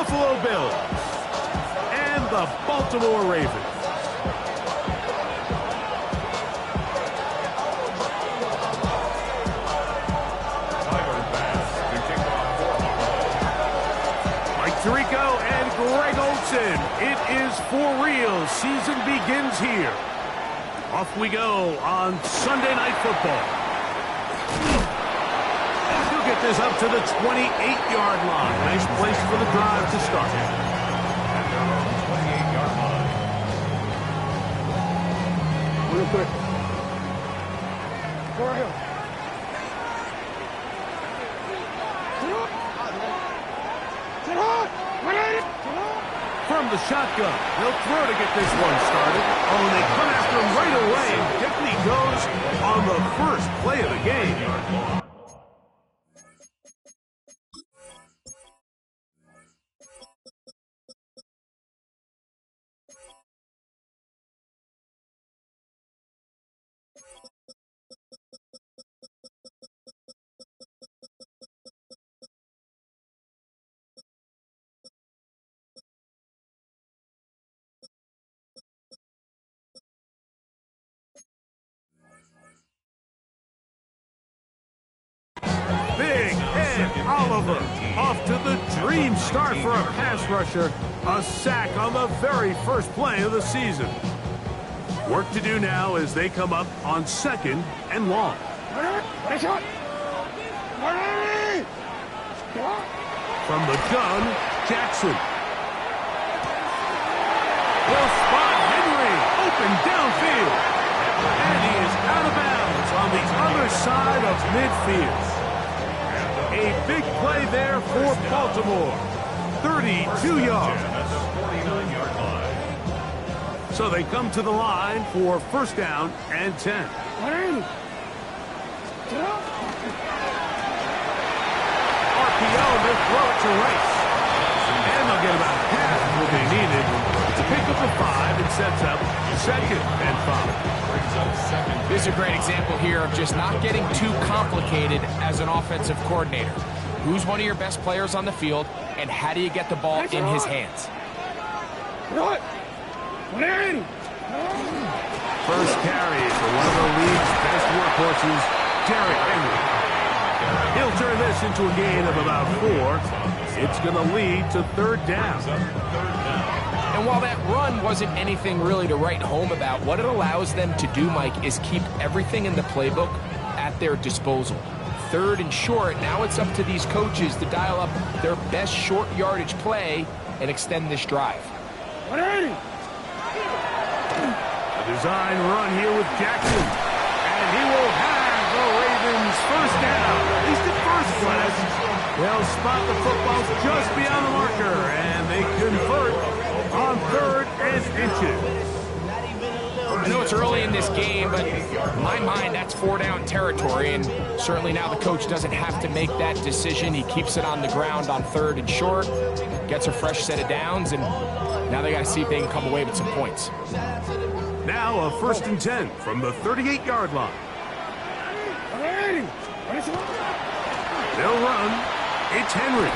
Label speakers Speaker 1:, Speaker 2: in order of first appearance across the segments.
Speaker 1: Buffalo Bills and the Baltimore Ravens. Tirico and Greg Olsen. It is for real. Season begins here. Off we go on Sunday Night Football. He'll get this up to the 28-yard line. Nice place for the drive to start.
Speaker 2: 28-yard line.
Speaker 3: Real quick. Go right here.
Speaker 1: From the shotgun, they'll throw to get this one started. Oh, and they come after him right away. Definitely goes on the first play of the game. Big Ed Oliver off to the dream start for a pass rusher. A sack on the very first play of the season. Work to do now as they come up on 2nd and long. From the gun, Jackson. Will spot Henry open downfield. And he is out of bounds on the other side of midfield. A big play there for Baltimore. 32 yards. So they come to the line for 1st down and 10. RPO, they'll throw it to Rice. And they'll get about half of what they needed to pick up the 5 and sets up 2nd and 5.
Speaker 4: This is a great example here of just not getting too complicated as an offensive coordinator. Who's one of your best players on the field, and how do you get the ball in his hands?
Speaker 1: First carry for one of the league's best workhorses, Derrick Henry. He'll turn this into a gain of about 4. It's going to lead to 3rd down.
Speaker 4: And while that run wasn't anything really to write home about, what it allows them to do, Mike, is keep everything in the playbook at their disposal. 3rd and short, now it's up to these coaches to dial up their best short yardage play and extend this drive.
Speaker 1: A design run here with Jackson. And he will have the Ravens 1st down, at least at first glance. They'll spot the football just beyond the marker, and they convert on 3rd and inches.
Speaker 4: I know it's early in this game, but in my mind, that's 4-down territory, and certainly now the coach doesn't have to make that decision. He keeps it on the ground on 3rd and short, gets a fresh set of downs, and now they got to see if they can come away with some points.
Speaker 1: Now a 1st and 10 from the 38-yard line. They'll run. It's Henry.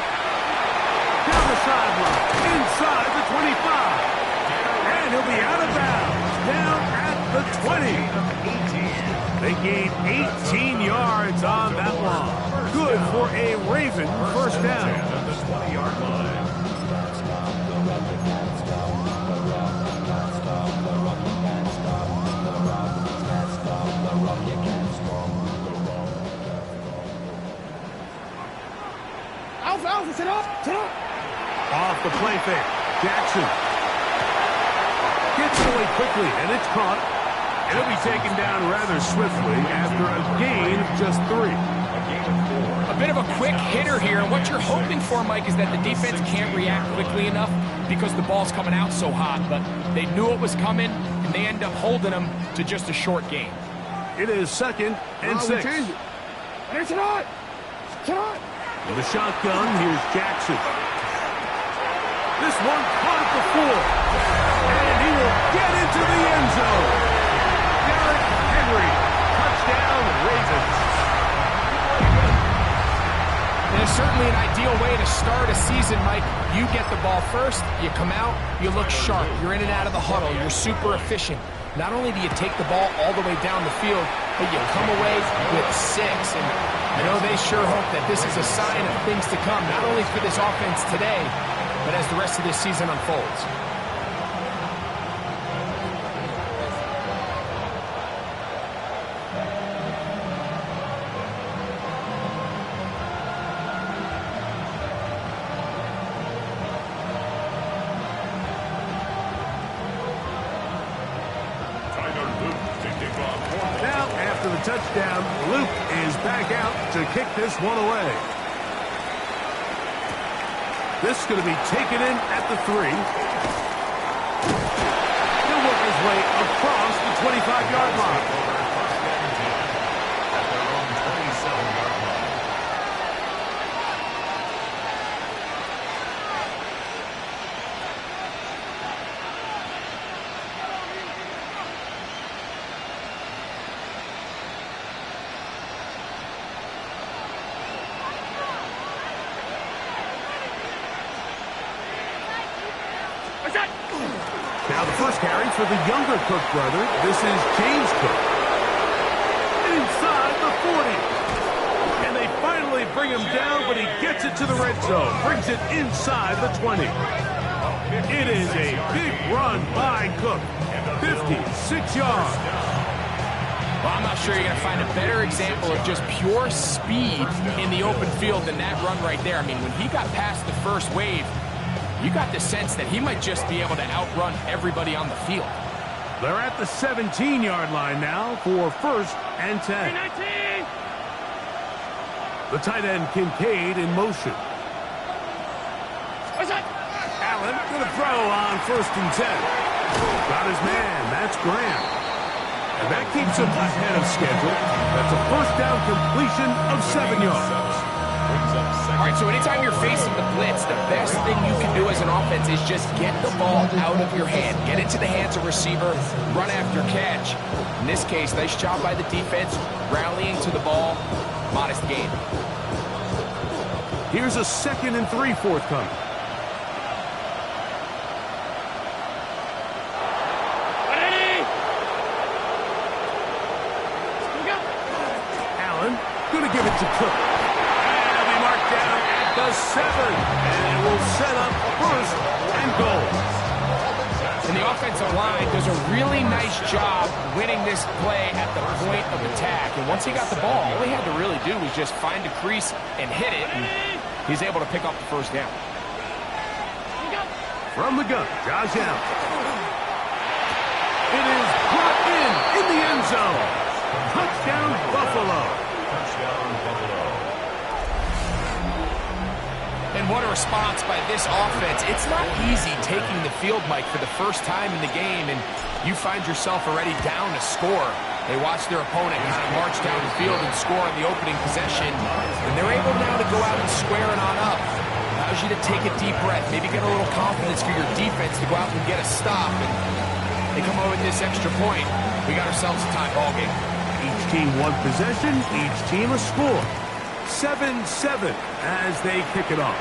Speaker 1: Down the sideline, inside the 25. And he'll be out of bounds, down at the 20. They gain 18 yards on that one. Good for a Raven 1st down. At the 20-yard line. Off the play fake, Jackson gets it away quickly, and it's caught. And it'll be taken down rather swiftly after a gain of just 3.
Speaker 4: A bit of a quick hitter here, and what you're hoping for, Mike, is that the defense can't react quickly enough because the ball's coming out so hot, but they knew it was coming, and they end up holding them to just a short gain.
Speaker 1: It is 2nd and 6. With a shotgun, here's Jackson. This one caught at the 4. And he will get into the end zone. Derrick Henry, touchdown Ravens.
Speaker 4: And as certainly an ideal way to start a season, Mike. You get the ball first, you come out, you look sharp, you're in and out of the huddle, you're super efficient. Not only do you take the ball all the way down the field, but you come away with 6. And I know they sure hope that this is a sign of things to come, not only for this offense today, but as the rest of this season unfolds.
Speaker 1: Now, after the touchdown, Luke is back out to kick this one away. This is going to be taken in at the 3. He'll work his way across the 25-yard line. Now the first carry for the younger Cook brother. This is James Cook. Inside the 40. And they finally bring him down, but he gets it to the red zone. Brings it inside the 20. It is a big run by Cook. 56 yards.
Speaker 4: Well, I'm not sure you're going to find a better example of just pure speed in the open field than that run right there. I mean, when he got past the first wave, you got the sense that he might just be able to outrun everybody on the field.
Speaker 1: They're at the 17-yard line now for 1st and 10. 19. The tight end Kincaid in motion. Allen going to throw on 1st and 10. Got his man. That's Graham. And that keeps him ahead of schedule. That's a first down completion of 7 yards.
Speaker 4: All right, so anytime you're facing the blitz, the best thing you can do as an offense is just get the ball out of your hand. Get into the hands of receiver, run after catch. In this case, nice job by the defense, rallying to the ball, modest gain.
Speaker 1: Here's a 2nd and 3 forthcoming. Allen going to give it to Cook. The 7, and will set up 1st and goal.
Speaker 4: And the offensive line does a really nice job winning this play at the point of attack. And once he got the ball, all he had to really do was just find a crease and hit it, and he's able to pick up the 1st down.
Speaker 1: From the gun, Josh Allen. It is brought in the end zone. Touchdown, Buffalo. Touchdown, Buffalo.
Speaker 4: And what a response by this offense. It's not easy taking the field, Mike, for the first time in the game, and you find yourself already down a score. They watch their opponent kind of march down the field and score in the opening possession, and they're able now to go out and square it on up. Allows you to take a deep breath, maybe get a little confidence for your defense to go out and get a stop, and they come over with this extra point. We got ourselves a tie ball game.
Speaker 1: Each team one possession, each team a score. 7-7 as they kick it off.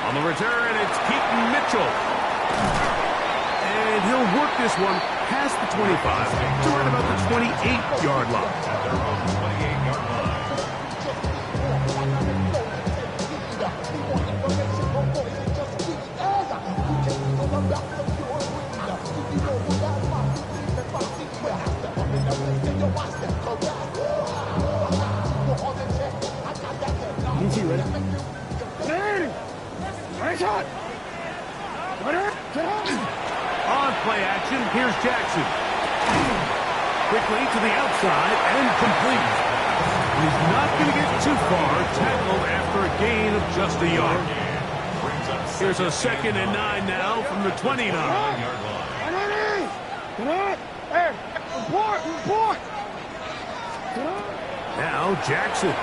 Speaker 1: On the return, it's Keaton Mitchell. And he'll work this one past the 25 to right about the 28-yard line. On play action, here's Jackson. Quickly to the outside and complete. He's not going to get too far, tackled after a gain of just a yard. Here's a 2nd and 9 now from the 29. Now Jackson.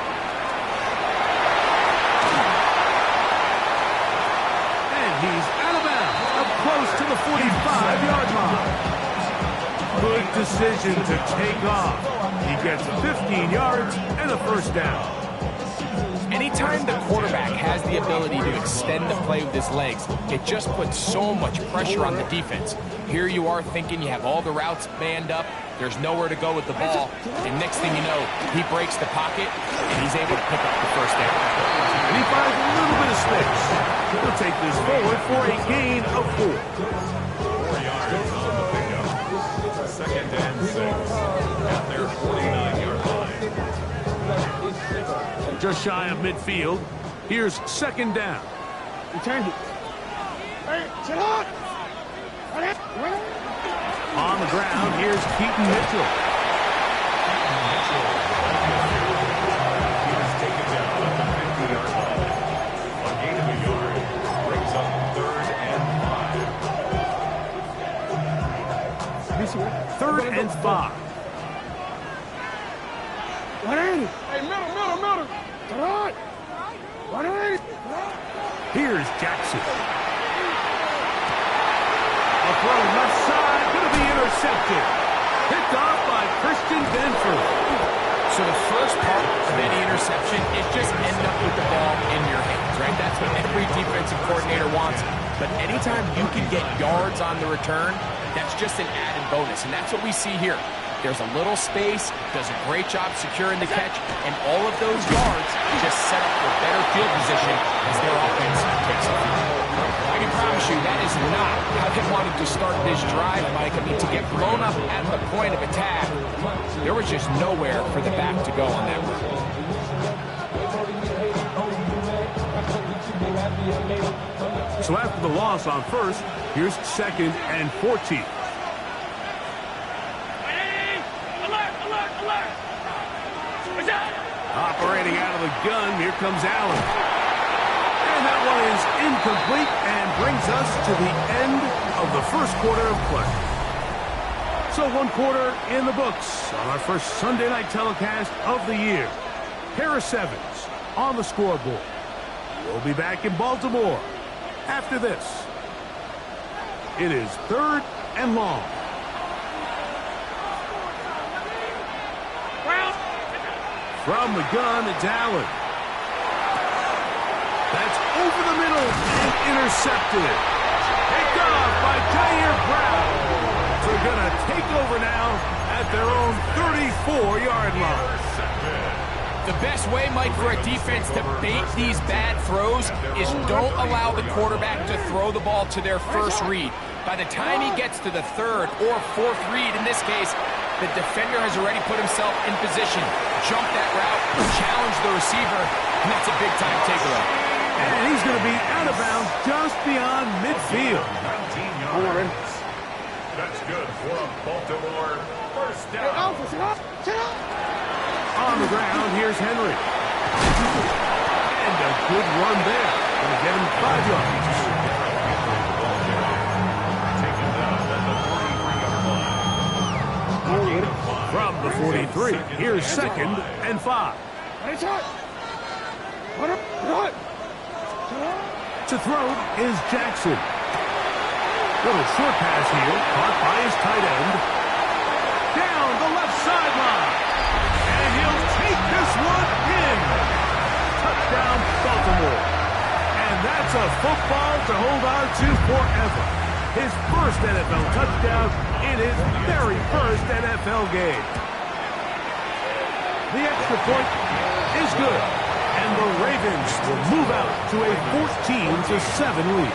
Speaker 1: He's out of bounds, up close to the 45-yard line. Good decision to take off. He gets 15 yards and a 1st down.
Speaker 4: anytime the quarterback has the ability to extend the play with his legs, it just puts so much pressure on the defense. Here you are thinking you have all the routes manned up, there's nowhere to go with the ball, and next thing you know, he breaks the pocket, and he's able to pick up the first down.
Speaker 1: And he finds a little bit of space. He'll take this forward for a gain of 4.
Speaker 2: 4 yards on the pickup. 2nd and 6 at their 49-yard line.
Speaker 1: Just shy of midfield. Here's 2nd down.
Speaker 3: Return it. Sit on.
Speaker 1: On the ground, here's Keaton Mitchell.
Speaker 2: He was taken down at the 50-yard line. A gain of a yard brings up 3rd and 5.
Speaker 1: 3rd and 5.
Speaker 3: What ain't it? Hey, middle. Sit on. What ain't it?
Speaker 1: Here's Jackson. A throw left side, going to be intercepted. Picked off by Christian Benford.
Speaker 4: So the first part of any interception is just end up with the ball in your hands, right? That's what every defensive coordinator wants. But anytime you can get yards on the return, that's just an added bonus. And that's what we see here. There's a little space, does a great job securing the catch, and all of those yards just set up for better field position as their offense takes the field. I can promise you that is not how they wanted to start this drive, Mike. I mean, to get blown up at the point of attack, there was just nowhere for the back to go on that run.
Speaker 1: So after the loss on 1st, here's 2nd and 14. Operating out of the gun, here comes Allen. And that one is incomplete and brings us to the end of the 1st quarter of play. So 1 quarter in the books on our first Sunday night telecast of the year. Harris Evans on the scoreboard. We'll be back in Baltimore after this. It is 3rd and long. From the gun, it's Allen. That's over the middle and intercepted. Picked off by Jair Brown. They're going to take over now at their own 34-yard line.
Speaker 4: The best way, Mike, for a defense to bait these bad throws is don't allow the quarterback to throw the ball to their first read. By the time he gets to the 3rd or 4th read, in this case, the defender has already put himself in position, jumped that route, challenged the receiver, and that's a big-time takeaway.
Speaker 1: And he's going to be out of bounds just beyond midfield.
Speaker 2: 19 yards. That's good for a Baltimore first down.
Speaker 1: On the ground, here's Henry. And a good run there. Going to get him 5 yards.
Speaker 2: Taken down at the 43-yard line.
Speaker 1: From the 43, here's 2nd and 5. To throw is Jackson. Little short pass here, caught by his tight end. Down the left sideline. And he'll take this one in. Touchdown, Baltimore. And that's a football to hold on to forever. His first NFL touchdown in his very first NFL game. The extra point is good, and the Ravens will move out to a 14-7 lead.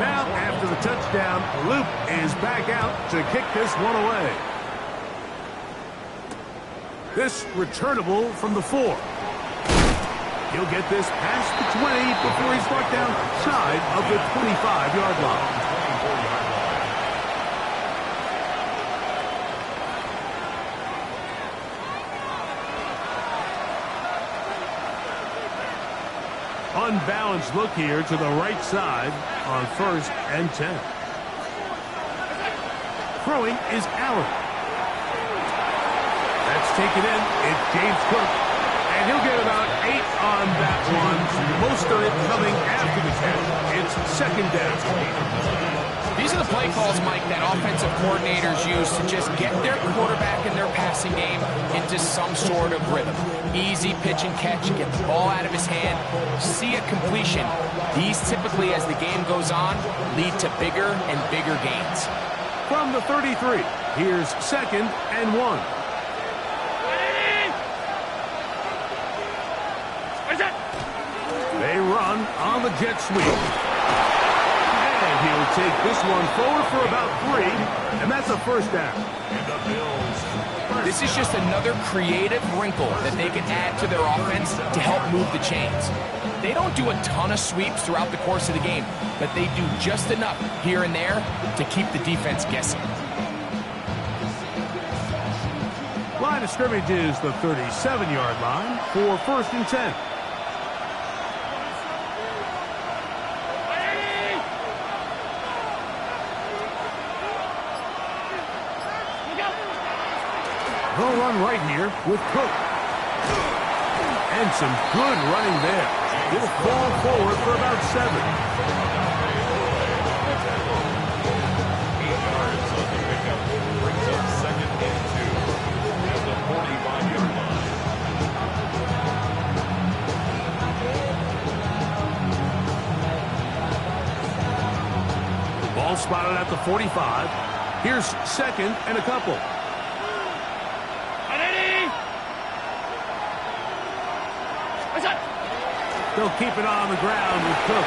Speaker 1: Now, after the touchdown, Luke is back out to kick this one away. This returnable from the 4. He'll get this past the 20 before he's brought down side of the 25-yard line. Unbalanced look here to the right side on 1st and 10. Throwing is Allen. That's taken in. It's James Cook. And he'll get about 8 on that one. Most of it coming after the catch. It's second down.
Speaker 4: These are the play calls, Mike, that offensive coordinators use to just get their quarterback and their passing game into some sort of rhythm. Easy pitch and catch, get the ball out of his hand, see a completion. These typically, as the game goes on, lead to bigger and bigger gains.
Speaker 1: From the 33, here's second and 1. They run on the jet sweep. And he'll take this one forward for about 3, and that's a first down.
Speaker 4: This is just another creative wrinkle that they can add to their offense to help move the chains. They don't do a ton of sweeps throughout the course of the game, but they do just enough here and there to keep the defense guessing.
Speaker 1: Line of scrimmage is the 37-yard line for first and 10. They'll run right here with Cook. And some good running there. He'll fall forward for about 7.
Speaker 2: 8 yards on the pickup. Brings up second and 2 at the 45-yard line.
Speaker 1: Ball spotted at the 45. Here's second and a couple. They'll keep it on the ground with Cook.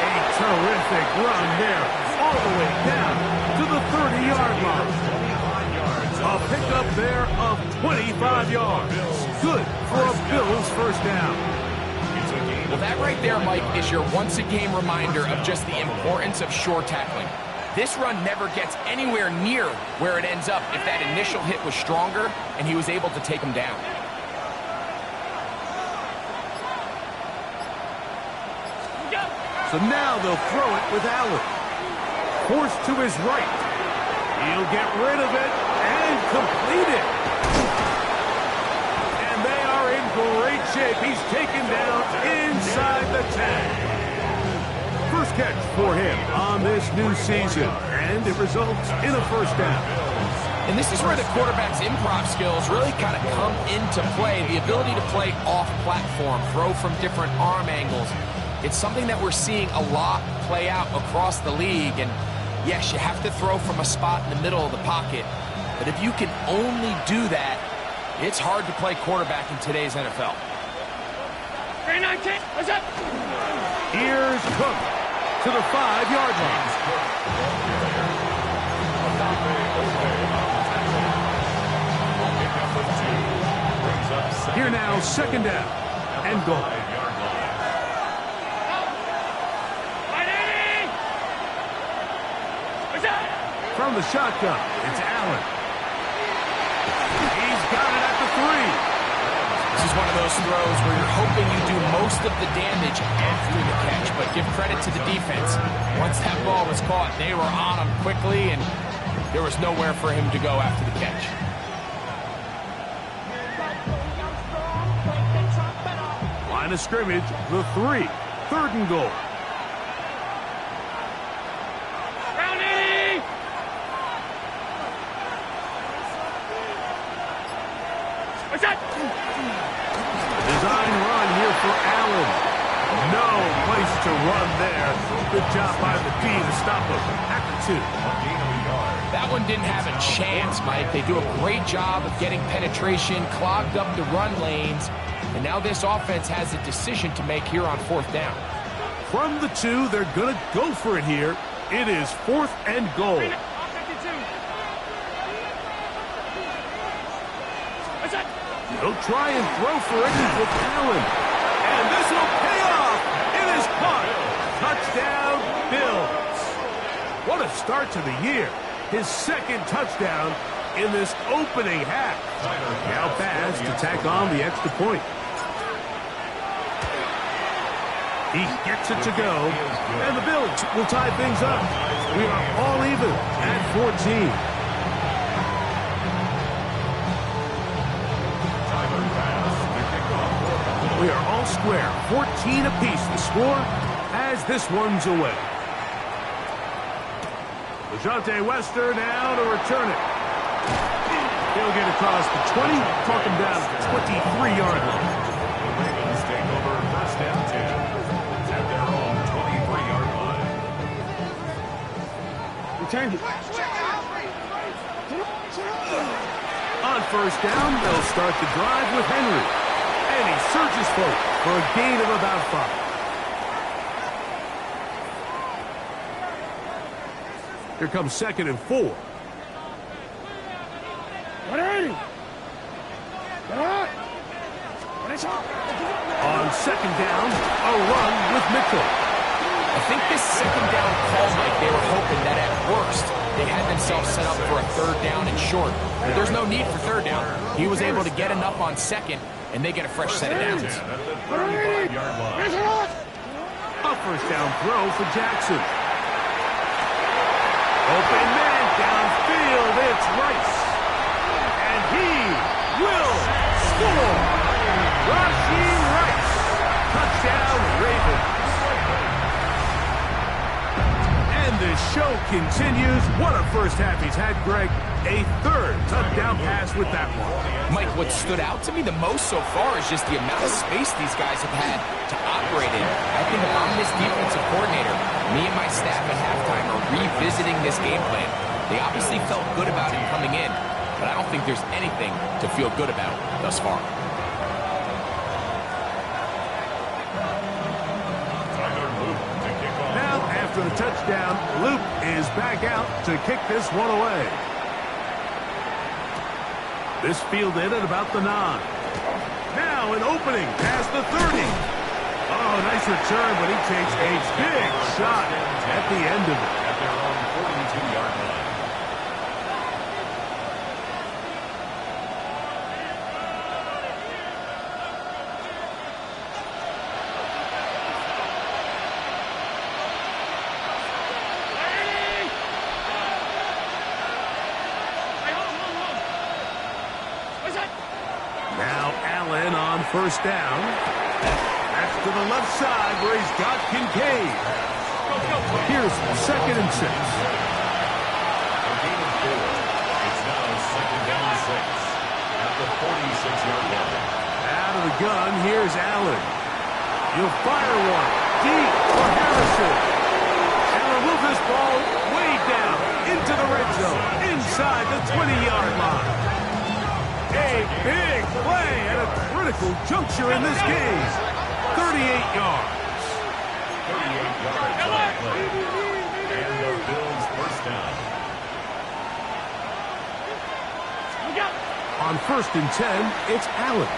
Speaker 1: A terrific run there, all the way down to the 30-yard line. A pickup there of 25 yards. Good for a Bills first down.
Speaker 4: Well, that right there, Mike, is your once-a-game reminder of just the importance of shore tackling. This run never gets anywhere near where it ends up if that initial hit was stronger and he was able to take him down.
Speaker 1: So now they'll throw it with Allen. Forced to his right. He'll get rid of it and complete it. And they are in great shape. He's taken down inside the 10. First catch for him on this new season. And it results in a first down.
Speaker 4: And this is where the quarterback's improv skills really kind of come into play. The ability to play off-platform, throw from different arm angles. It's something that we're seeing a lot play out across the league. And yes, you have to throw from a spot in the middle of the pocket. But if you can only do that, it's hard to play quarterback in today's NFL.
Speaker 3: What's up?
Speaker 1: Here's Cook to the 5-yard line. Here now, second down and goal. From the shotgun, it's Allen. He's got it at the 3.
Speaker 4: This is one of those throws where you're hoping you do most of the damage after the catch, but give credit to the defense. Once that ball was caught, they were on him quickly, and there was nowhere for him to go after the catch.
Speaker 1: Line of scrimmage, the 3. Third and goal. Design run here for Allen. No place to run there. Good job by the D to stop him at the 2.
Speaker 4: That one didn't have a chance, Mike. They do a great job of getting penetration, clogged up the run lanes, and now this offense has a decision to make here on fourth down.
Speaker 1: From the 2, they're going to go for it here. It is fourth and goal. He'll try and throw for it with Allen. And this will pay off. It is caught. Touchdown, Bills. What a start to the year. His second touchdown in this opening half. Now Baz to tack on the extra point. He gets it to go. And the Bills will tie things up. We are all even at 14. We are all square. 14 apiece the score as this one's away. LeJohntay Wester now to return it. He'll get across the 20, talk him down to the 23-yard line.
Speaker 2: The Ravens take over first and 10 at their own 23-yard line.
Speaker 3: Return it.
Speaker 1: On first down, they'll start the drive with Henry. And he surges forward for a gain of about 5. Here comes 2nd and 4. On 2nd down, a run with Mitchell.
Speaker 4: I think this 2nd down call, Mike, they were hoping that at worst they had themselves set up for a 3rd down and short. But there's no need for 3rd down. He was able to get enough on 2nd, and they get a fresh set of downs.
Speaker 2: At the 35-yard line.
Speaker 1: A first down throw for Jackson. Open man downfield, it's Rice. And he will score. Rashee Rice. Touchdown, Ravens. And the show continues. What a first half he's had, Greg. A 3rd touchdown pass with that one.
Speaker 4: Mike, what stood out to me the most so far is just the amount of space these guys have had to operate in. I think if I'm this defensive coordinator, me and my staff at halftime are revisiting this game plan. They obviously felt good about it coming in, but I don't think there's anything to feel good about thus far.
Speaker 1: Now, after the touchdown, Luke is back out to kick this one away. This fielded at about the 9. Now an opening past the 30. Oh, nice return, but he takes a big shot at the end of it.
Speaker 2: At their own 42-yard line.
Speaker 1: Now Allen on first down. That's to the left side where he's got Kincaid. Here's 2nd and 6.
Speaker 2: A gain of 4. It's now 2nd down 6 at the 46-yard line.
Speaker 1: Out of the gun, here's Allen. He'll fire one deep for Harrison. And will move this ball way down into the red zone, inside the 20-yard line. A big play at a critical juncture in this game. 38 yards.
Speaker 2: 38 yards on the play. And the Bills first down.
Speaker 1: On 1st and 10, it's Allen.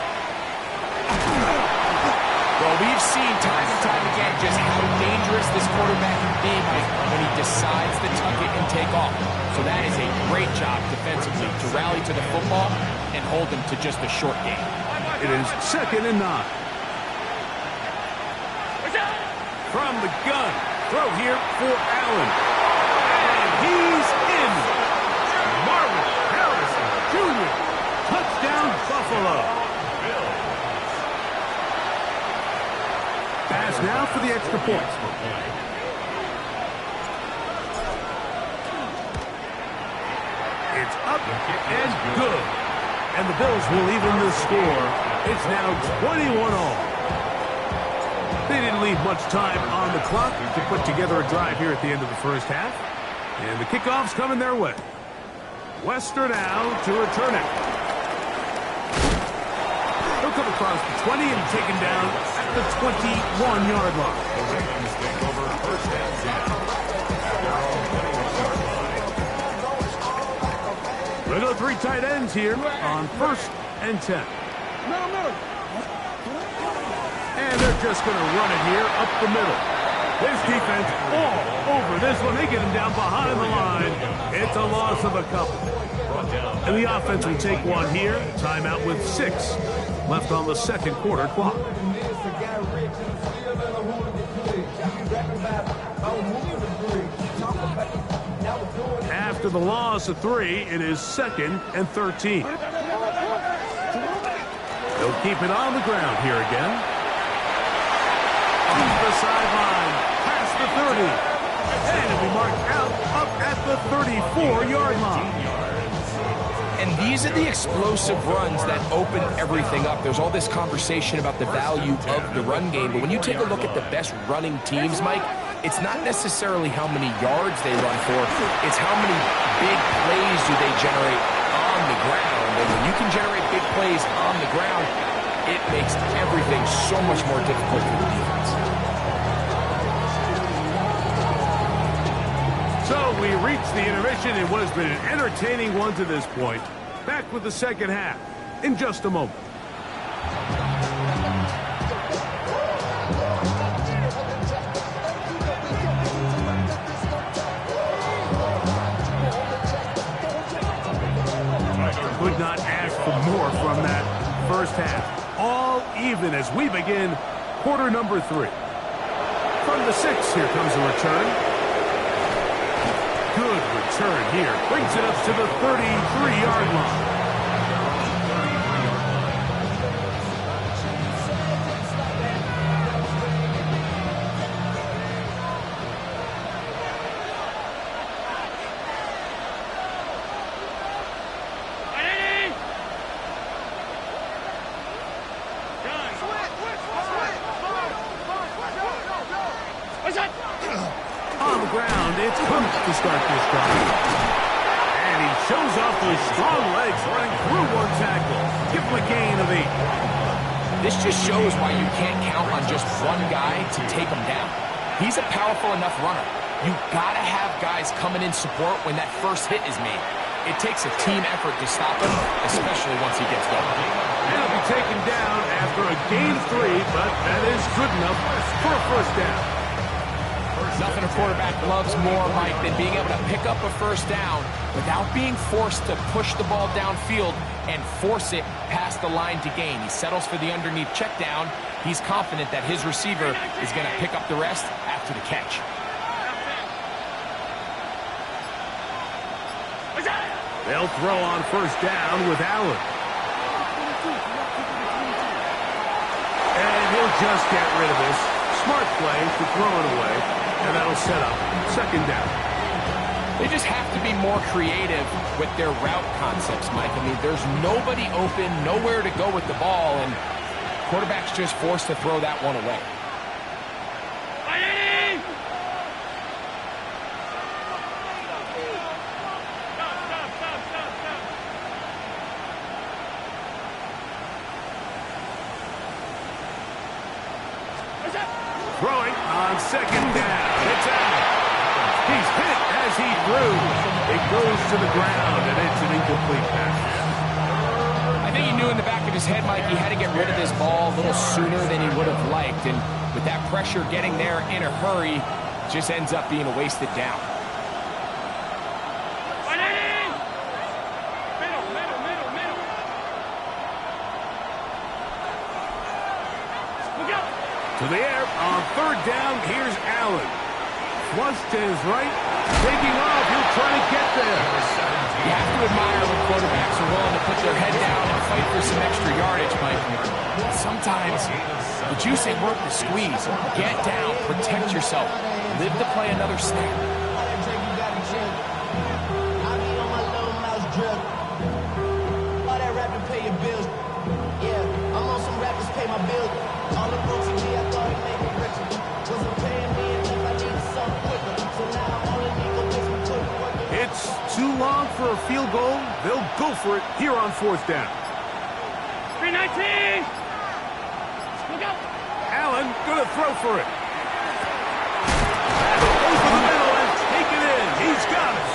Speaker 4: Well, we've seen time and time again just how dangerous this quarterback can be, Mike, when he decides to tuck it and take off. So that is a great job defensively to rally to the football and hold him to just a short game.
Speaker 1: It is 2nd and 9. From the gun, throw here for Allen. And he's in. Marvin Harrison Jr. Touchdown, Buffalo. Pass now for the extra point. It's up and good. And the Bills will even the score. It's now 21-all. They didn't leave much time on the clock to put together a drive here at the end of the first half. And the kickoff's coming their way. Wester now to return it. He'll come across the 20 and taken down at the 21-yard line.
Speaker 2: The Ravens take over first and 10 at their own 21-yard line.
Speaker 1: We'll go 3 tight ends here on 1st and 10. And they're just going to run it here up the middle. This defense all over this one. They get him down behind the line. It's a loss of a couple. And the offense will take one here. Timeout with 6 left on the 2nd quarter clock. After the loss of 3, it is 2nd and 13. They'll keep it on the ground here again. the sideline, past the 30. And it'll be marked out up at the 34-yard line.
Speaker 4: And these are the explosive runs that open everything up. There's all this conversation about the value of the run game, but when you take a look at the best running teams, Mike, it's not necessarily how many yards they run for, it's how many big plays do they generate on the ground. And when you can generate big plays on the ground, it makes everything so much more difficult for the defense.
Speaker 1: So we reached the intermission in what has been an entertaining one to this point. Back with the second half in just a moment. Could not ask for more from that first half. All even as we begin quarter number 3. From the 6, here comes a return. Good return here. Brings it up to the 33-yard line. On the ground, it's Cook to start this drive. And he shows off those strong legs running through one tackle. Give him a gain of 8.
Speaker 4: This just shows why you can't count on just one guy to take him down. He's a powerful enough runner. You gotta have guys coming in support when that first hit is made. It takes a team effort to stop him, especially once he gets going.
Speaker 1: And he'll be taken down after a gain of 3, but that is good enough for a first down.
Speaker 4: Nothing a quarterback loves more, Mike, than being able to pick up a first down without being forced to push the ball downfield and force it past the line to gain. He settles for the underneath check down. He's confident that his receiver is going to pick up the rest after the catch.
Speaker 1: They'll throw on first down with Allen. And he'll just get rid of this. Smart play to throw it away. And that'll set up second down.
Speaker 4: They just have to be more creative with their route concepts, Mike. I mean, there's nobody open, nowhere to go with the ball, and quarterback's just forced to throw that one away.
Speaker 1: Throwing on second down. It's out. He's hit as he threw. It goes to the ground, and it's an incomplete pass.
Speaker 4: I think he knew in the back of his head, Mike, he had to get rid of this ball a little sooner than he would have liked. And with that pressure getting there in a hurry, it just ends up being a wasted down.
Speaker 1: To the air on third down. Here's Allen. Flush to his right. Taking off. He'll try to get there.
Speaker 4: You have to admire when quarterbacks are willing to put their head down and fight for some extra yardage, Mike. Sometimes the juice ain't worth the squeeze. Get down. Protect yourself. Live to play another snap.
Speaker 1: It's too long for a field goal. They'll go for it here on fourth down.
Speaker 3: 319! Look out!
Speaker 1: Allen gonna throw for it. Over the middle and take it in. He's got it.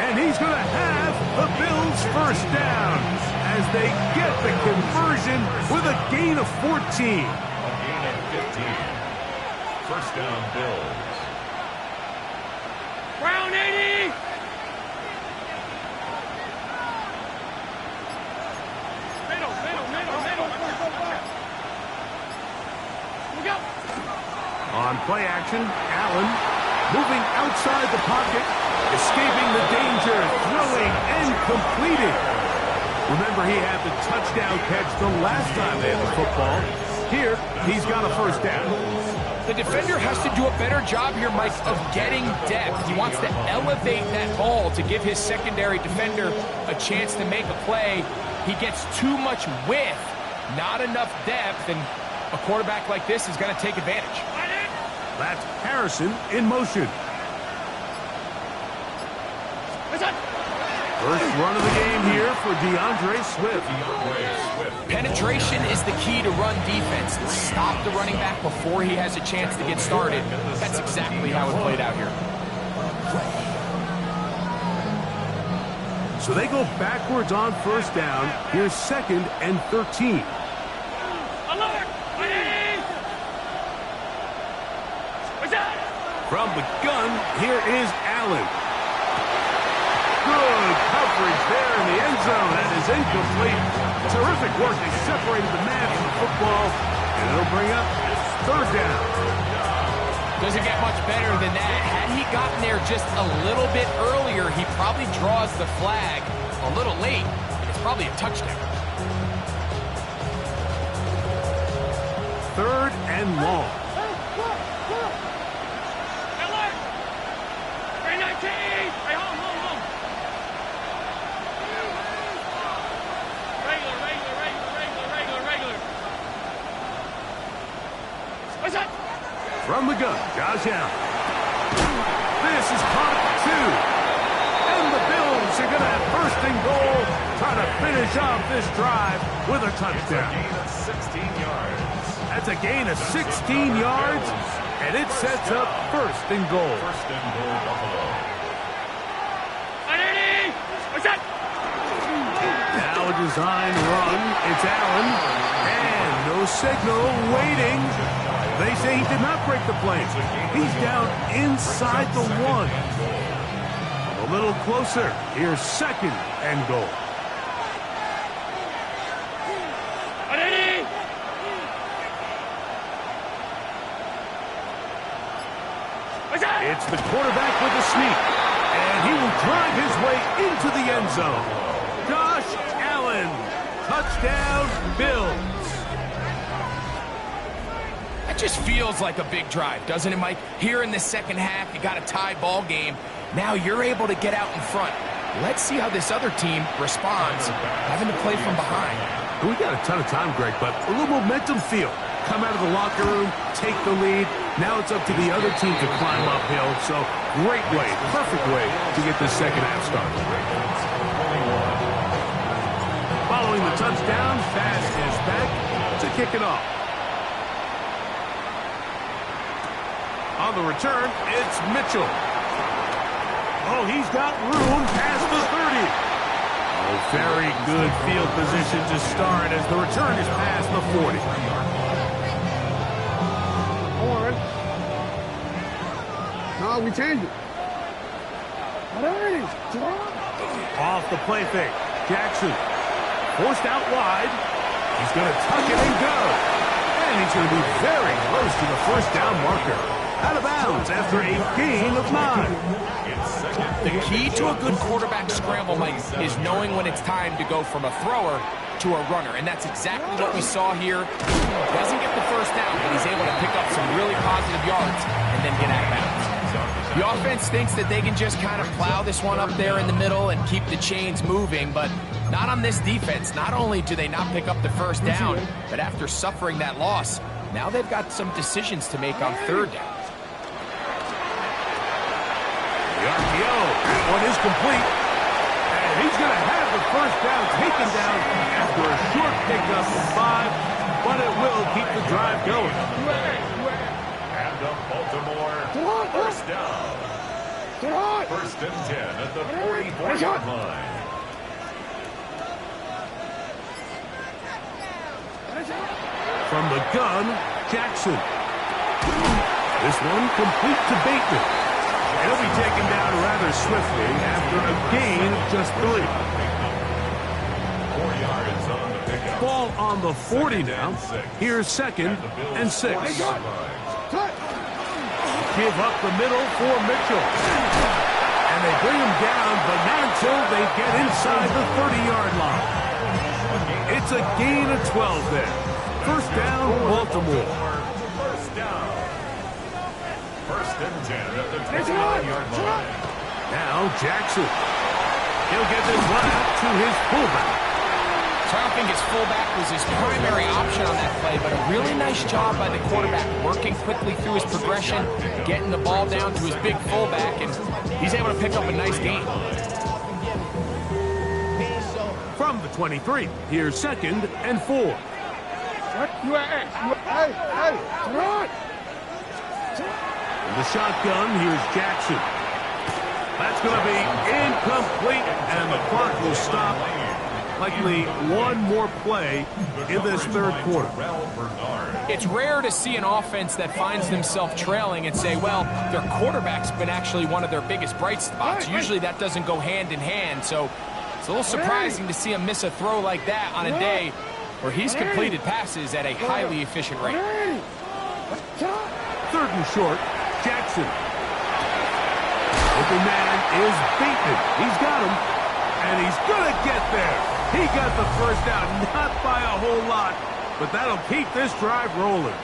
Speaker 1: And he's gonna have the Bills first down as they get the conversion with a gain of 14.
Speaker 2: A gain of 15. First down, Bills.
Speaker 3: Brown 80!
Speaker 1: On play action, Allen moving outside the pocket, escaping the danger, throwing and completing. Remember, he had the touchdown catch the last time they had the football. Here, he's got a first down.
Speaker 4: The defender has to do a better job here, Mike, of getting depth. He wants to elevate that ball to give his secondary defender a chance to make a play. He gets too much width, not enough depth, and a quarterback like this is going to take advantage.
Speaker 1: That's Harrison in motion. First run of the game here for DeAndre Swift.
Speaker 4: Penetration is the key to run defense. Stop the running back before he has a chance to get started. That's exactly how it played out here.
Speaker 1: So they go backwards on first down. Here's 2nd and 13. From the gun, here is Allen. Good coverage there in the end zone. That is incomplete. Terrific work. They separated the man from the football, and it'll bring up 3rd down.
Speaker 4: Doesn't get much better than that. Had he gotten there just a little bit earlier, he probably draws the flag a little late. It's probably a touchdown.
Speaker 1: 3rd and long. From the gun, Josh Allen. This is caught at 2. And the Bills are going to have 1st and goal, trying to finish off this drive with a touchdown. That's a gain of 16 yards, and it sets up 1st and goal.
Speaker 2: Buffalo.
Speaker 1: Now a design run. It's Allen. And no signal, waiting. They say he did not break the plane. He's down inside the 1. A little closer. Here's 2nd and goal. It's the quarterback with the sneak. And he will drive his way into the end zone. Josh Allen. Touchdown, Bills.
Speaker 4: It just feels like a big drive, doesn't it, Mike? Here in the second half, you got a tie ball game. Now you're able to get out in front. Let's see how this other team responds, having to play from behind.
Speaker 1: We got a ton of time, Greg, but a little momentum feel. Come out of the locker room, take the lead. Now it's up to the other team to climb uphill. So great way, perfect way to get this second half started. Following the touchdown, pass is back to kick it off. On the return, it's Mitchell. Oh, he's got room past the 30. Oh, very good field position to start as the return is past the 40.
Speaker 3: No, we changed it.
Speaker 1: Off the play fake. Jackson forced out wide. He's going to tuck it and go. And he's going to be very close to the 1st down marker. Out of bounds after a gain of 9.
Speaker 4: The key to a good quarterback scramble, Mike, is knowing when it's time to go from a thrower to a runner. And that's exactly what we saw here. Doesn't get the 1st down, but he's able to pick up some really positive yards and then get out of bounds. The offense thinks that they can just kind of plow this one up there in the middle and keep the chains moving, but not on this defense. Not only do they not pick up the 1st down, but after suffering that loss, now they've got some decisions to make on 3rd down.
Speaker 1: The RPO, that one is complete. And he's going to have the 1st down taken down after a short pickup of 5, but it will keep the drive going.
Speaker 2: And the Baltimore 1st down. 1st and 10 at the 44-yard line.
Speaker 1: From the gun, Jackson. This one complete to Bateman. He'll be taken down rather swiftly after a gain of just 3.
Speaker 2: 4 yards on the pickup.
Speaker 1: Ball on the 40 now. Here's 2nd and 6. Give up the middle for Mitchell. And they bring him down, but not until they get inside the 30-yard line. It's a gain of 12 there. 1st down, Baltimore.
Speaker 2: 1st down. First and 10 at the 29-yard line.
Speaker 1: Now Jackson. He'll get this one out to his fullback.
Speaker 4: So I don't think his fullback was his primary option on that play, but a really nice job by the quarterback working quickly through his progression, getting the ball down to his big fullback, and he's able to pick up a nice gain.
Speaker 1: From the 23, here's 2nd and 4.
Speaker 3: Hey, run!
Speaker 1: In the shotgun, here's Jackson. That's going to be incomplete, and the clock will stop. Likely one more play in this third quarter.
Speaker 4: It's rare to see an offense that finds themselves trailing and say, well, their quarterback's been actually one of their biggest bright spots. Usually that doesn't go hand in hand, so it's a little surprising to see him miss a throw like that on a day where he's completed passes at a highly efficient rate.
Speaker 1: 3rd and short, Jackson. Open man is Bateman. He's got him, and he's going to get there. He got the first down, not by a whole lot, but that'll keep this drive rolling.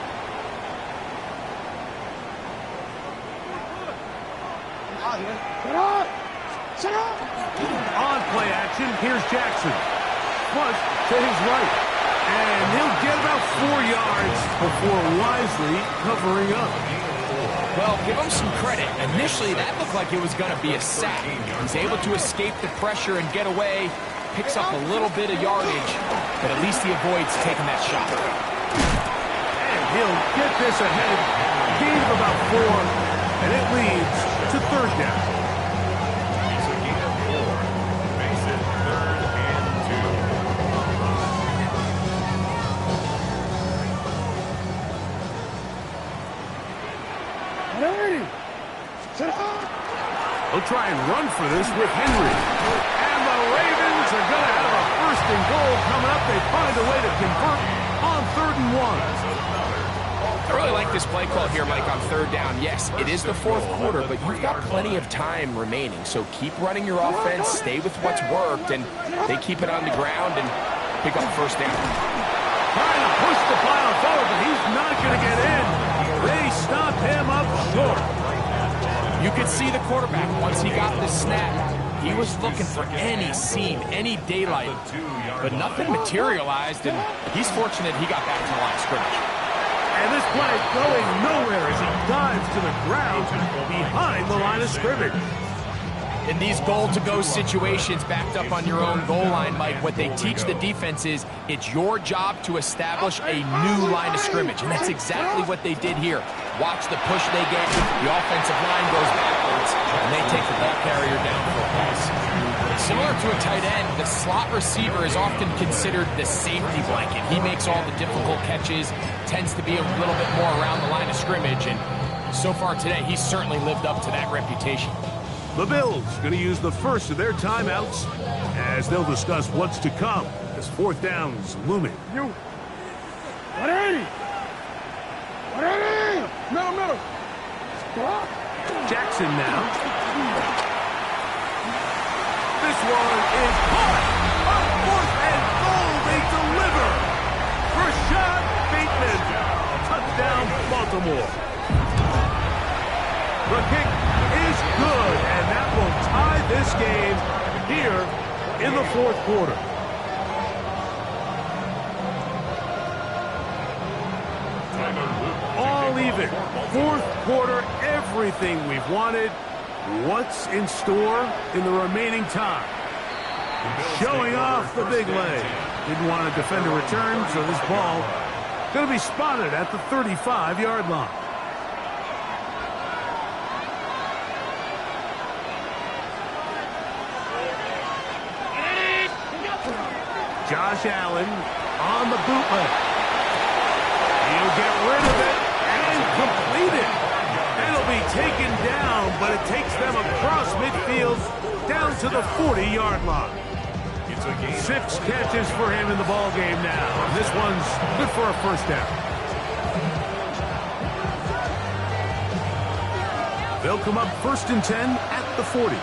Speaker 1: On play action, here's Jackson. Flush to his right. And he'll get about 4 yards before wisely covering up.
Speaker 4: Well, give him some credit. Initially, that looked like it was going to be a sack. He's able to escape the pressure and get away. Picks up a little bit of yardage, but at least he avoids taking that shot.
Speaker 1: And he'll get this ahead. Gain of about 4, and it leads to 3rd down.
Speaker 2: It's a gain of 4. Makes it 3rd and
Speaker 3: 2.
Speaker 1: They'll try and run for this with Henry. And the Ravens are going to have a 1st and goal coming up. They find a way to convert on 3rd and 1.
Speaker 4: I really like this play call here, Mike, on 3rd down. Yes, it is the 4th quarter, but you've got plenty of time remaining. So keep running your offense, stay with what's worked, and they keep it on the ground and pick up 1st down.
Speaker 1: Trying to push the pile forward, but he's not going to get in. They stop him up short.
Speaker 4: You could see the quarterback, once he got the snap, he was looking for any seam, any daylight, but nothing materialized, and he's fortunate he got back to the line of scrimmage.
Speaker 1: And this play going nowhere as he dives to the ground behind the line of scrimmage.
Speaker 4: In these goal-to-go situations backed up on your own goal line, Mike, what they teach the defense is it's your job to establish a new line of scrimmage, and that's exactly what they did here. Watch the push they get. The offensive line goes backwards, and they take the ball carrier down for a pass. Similar to a tight end, the slot receiver is often considered the safety blanket. He makes all the difficult catches, tends to be a little bit more around the line of scrimmage, and so far today, he's certainly lived up to that reputation.
Speaker 1: The Bills going to use the first of their timeouts as they'll discuss what's to come as 4th down's looming.
Speaker 3: Middle.
Speaker 1: Jackson now. This one is caught. On 4th and goal, they deliver. Rashad Bateman. Touchdown, Baltimore. The kick is good, and that will tie this game here in the 4th quarter. All even. 4th quarter, everything we've wanted. What's in store in the remaining time? Showing off the big leg. Didn't want to defend a return, so this ball going to be spotted at the 35-yard line. Josh Allen on the bootleg. He'll get rid of it and complete it. It'll be taken down, but it takes them across midfield down to the 40-yard line. 6 catches for him in the ball game now. And this one's good for a 1st down. They'll come up 1st and 10 at the 40.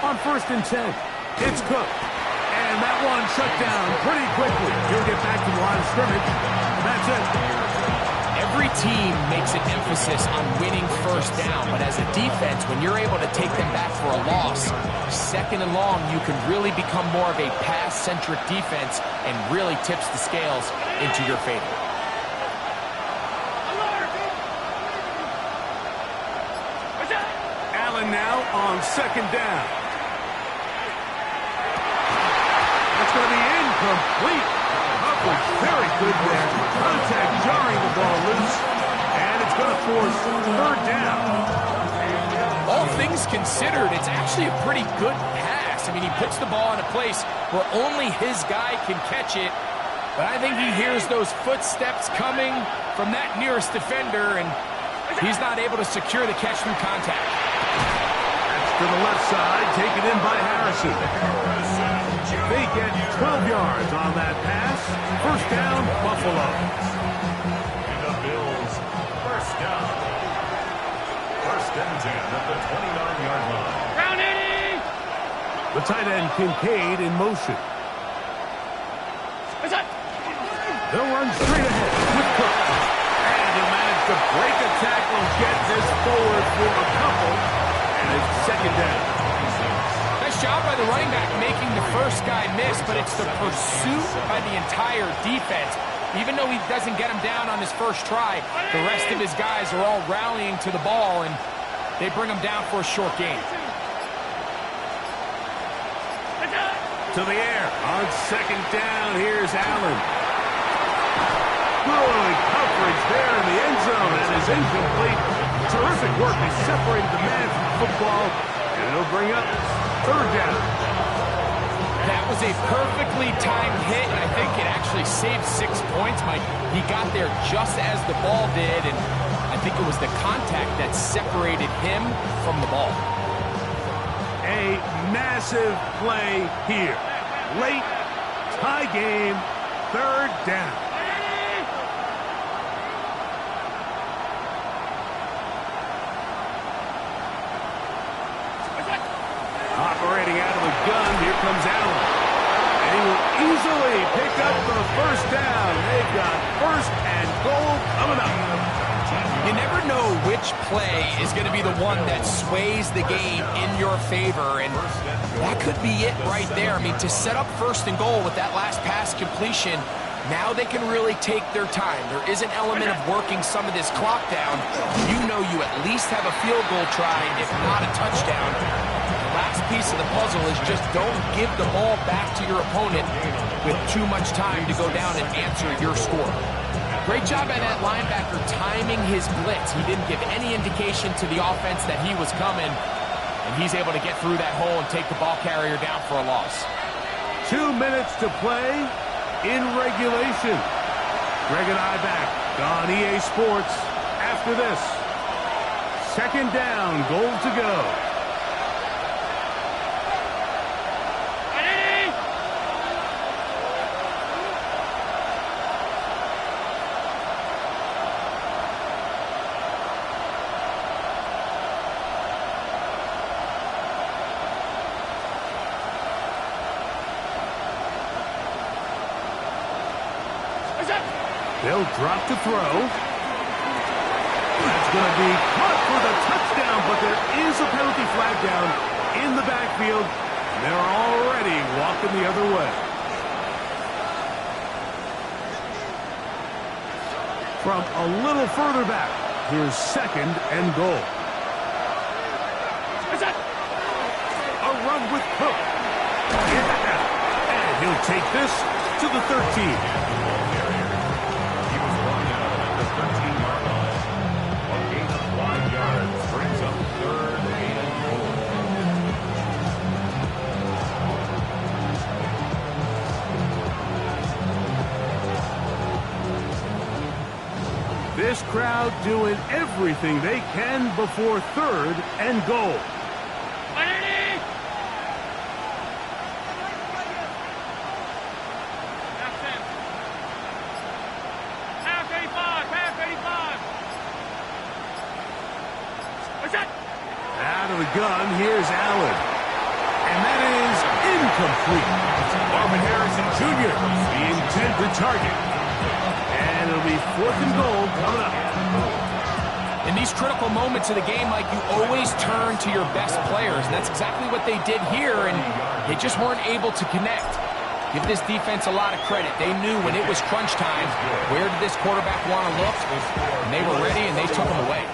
Speaker 1: On 1st and 10, it's Cook. And that one shut down pretty quickly. He'll get back to the line of scrimmage. That's it.
Speaker 4: Every team makes an emphasis on winning first down, but as a defense, when you're able to take them back for a loss, second and long, you can really become more of a pass-centric defense and really tips the scales into your favor.
Speaker 1: Allen now on second down. That's going to be incomplete. Coverage very good there. Contact jarring the ball loose. And it's going to force third down.
Speaker 4: All things considered, it's actually a pretty good pass. I mean, he puts the ball in a place where only his guy can catch it. But I think he hears those footsteps coming from that nearest defender, and he's not able to secure the catch through contact.
Speaker 1: That's to the left side, taken in by Harrison. They get 12 yards on that pass. First down, Buffalo.
Speaker 2: And the Bills, first down. First and 10 at the 29-yard line.
Speaker 3: Round 80!
Speaker 1: The tight end, Kincaid, in motion. They'll run straight ahead with Cook. And he'll manage to break a tackle, get this forward for a couple, and it's second down.
Speaker 4: Nice job by the running back making the first guy miss, but it's the pursuit by the entire defense. Even though he doesn't get him down on his first try, the rest of his guys are all rallying to the ball, and they bring him down for a short gain.
Speaker 1: To the air. On second down, here's Allen. Good coverage there in the end zone. That is incomplete. Terrific work. They separated the man from the football, and it'll bring up third down.
Speaker 4: That was a perfectly timed hit, and I think it actually saved 6 points, Mike. He got there just as the ball did, and I think it was the contact that separated him from the ball.
Speaker 1: A massive play here. Late, tie game, third down. Operating out of the gun, here comes Allen. And he will easily pick up the first down. They've got first and goal coming up.
Speaker 4: You never know which play is going to be the one that sways the game in your favor, and that could be it right there. I mean, to set up first and goal with that last pass completion, now they can really take their time. There is an element of working some of this clock down. You know you at least have a field goal try, if not a touchdown. The last piece of the puzzle is just don't give the ball back to your opponent with too much time to go down and answer your score. Great job by that linebacker timing his blitz. He didn't give any indication to the offense that he was coming, and he's able to get through that hole and take the ball carrier down for a loss.
Speaker 1: 2 minutes to play in regulation. Greg and I back on EA Sports after this. Second down, goal to go. They'll drop to throw. That's going to be caught for the touchdown, but there is a penalty flag down in the backfield. They're already walking the other way. From a little further back, here's second and goal. A run with Cook. And he'll take this to the 13. This crowd doing everything they can before third and goal. Out of the gun, here's Allen. And that is incomplete. Marvin Harrison Jr., the intended target. And it'll be 4th and goal coming up.
Speaker 4: In these critical moments of the game, Mike, you always turn to your best players, and that's exactly what they did here, and they just weren't able to connect. Give this defense a lot of credit. They knew when it was crunch time, where did this quarterback want to look, and they were ready, and they took him away.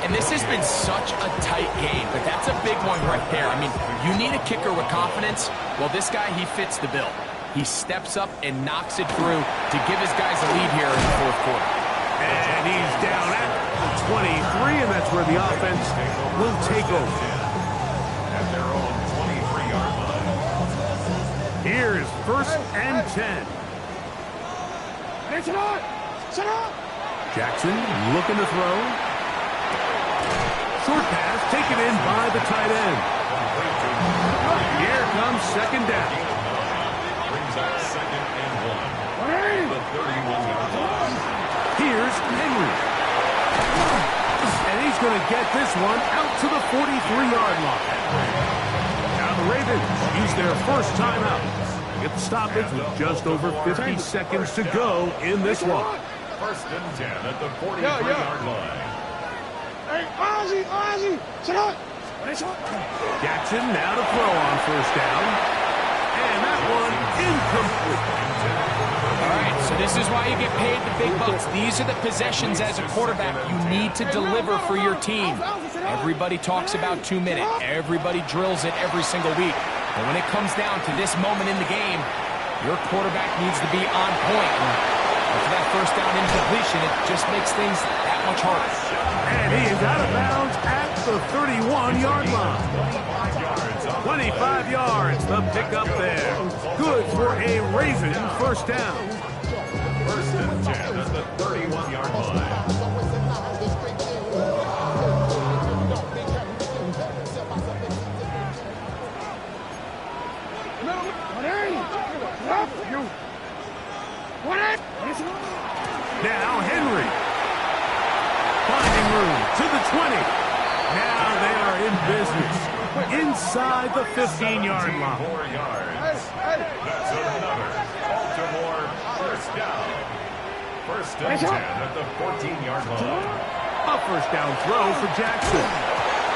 Speaker 4: And this has been such a tight game, but that's a big one right there. I mean, you need a kicker with confidence. Well, this guy, he fits the bill. He steps up and knocks it through to give his guys a lead here in the 4th quarter.
Speaker 1: And he's down at the 23, and that's where the offense will take over.
Speaker 2: At their own 23-yard line.
Speaker 1: Here is 1st and 10.
Speaker 3: Set up.
Speaker 1: Jackson looking to throw. Short pass taken in by the tight end. Here comes 2nd down.
Speaker 2: Brings up 2nd and 1. The 31-yard line.
Speaker 1: Here's Henry. And he's going to get this one out to the 43-yard line. Now the Ravens use their first timeout. Get the stoppage with just over 50 seconds to go in this one.
Speaker 2: 1st and 10 at the 43-yard line.
Speaker 3: Hey, Ozzy, set up.
Speaker 1: Jackson now to throw on 1st down. And that one incomplete.
Speaker 4: All right, so this is why you get paid the big bucks. These are the possessions as a quarterback you need to deliver for your team. Everybody talks about 2 minutes. Everybody drills it every single week. But when it comes down to this moment in the game, your quarterback needs to be on point. And for that 1st down incompletion, it just makes things that much harder.
Speaker 1: And he is out of bounds at the 31-yard line. 25 yards, the pickup there. Good for a Raven 1st down.
Speaker 2: 1st and 10 at the 31-yard line.
Speaker 1: Now Henry. Finding room to the 20. Now they are in business. Inside the 15-yard line.
Speaker 2: 4 yards. That's another Baltimore 1st down. 1st and 10 at the 14-yard line.
Speaker 1: A 1st down throw for Jackson.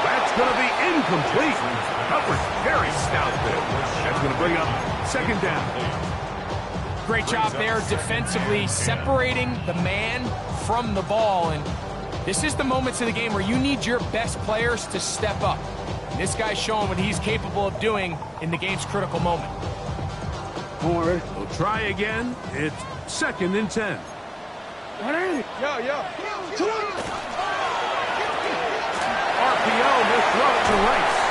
Speaker 1: That's going to be incomplete. Covered very stout there. That's going to bring up 2nd down.
Speaker 4: Great job there defensively, separating the man from the ball. And this is the moments of the game where you need your best players to step up. And this guy's showing what he's capable of doing in the game's critical moment.
Speaker 1: We'll try again. It's 2nd and 10. RPO will throw it to Rice.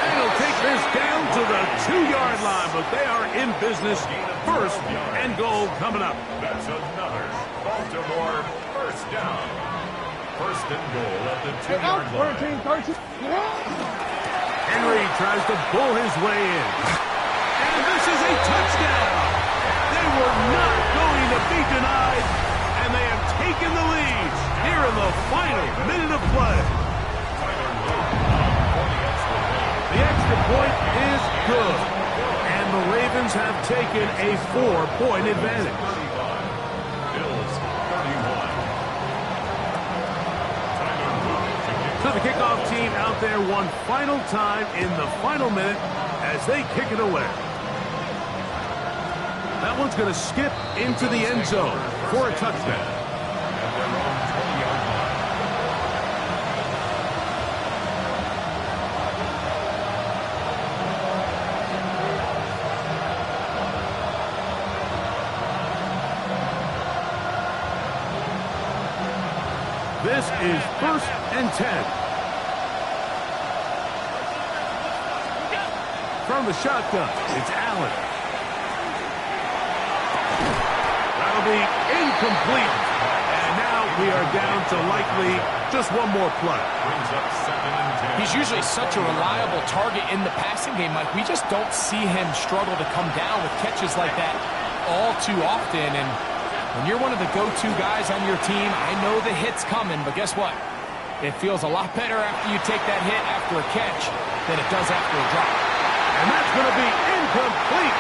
Speaker 1: And he'll take this down to the 2-yard line, but they are in business. 1st and goal coming up.
Speaker 2: That's another Baltimore 1st down. 1st and goal at the 2-yard line.
Speaker 1: Henry tries to pull his way in. And this is a touchdown. They were not going to be denied, and they have taken the lead here in the final minute of play. The extra point is good, and the Ravens have taken a 4-point advantage.
Speaker 2: Bills 31.
Speaker 1: So the kickoff team out there one final time in the final minute as they kick it away. That one's going to skip into the end zone for a touchdown. This is 1st and 10. From the shotgun, it's Allen. That'll be incomplete. And now we are down to likely just one more play.
Speaker 2: Brings up 2nd and 10.
Speaker 4: He's usually such a reliable target in the passing game, Mike. We just don't see him struggle to come down with catches like that all too often. And when you're one of the go-to guys on your team, I know the hit's coming, but guess what? It feels a lot better after you take that hit after a catch than it does after a drop.
Speaker 1: And that's going to be complete.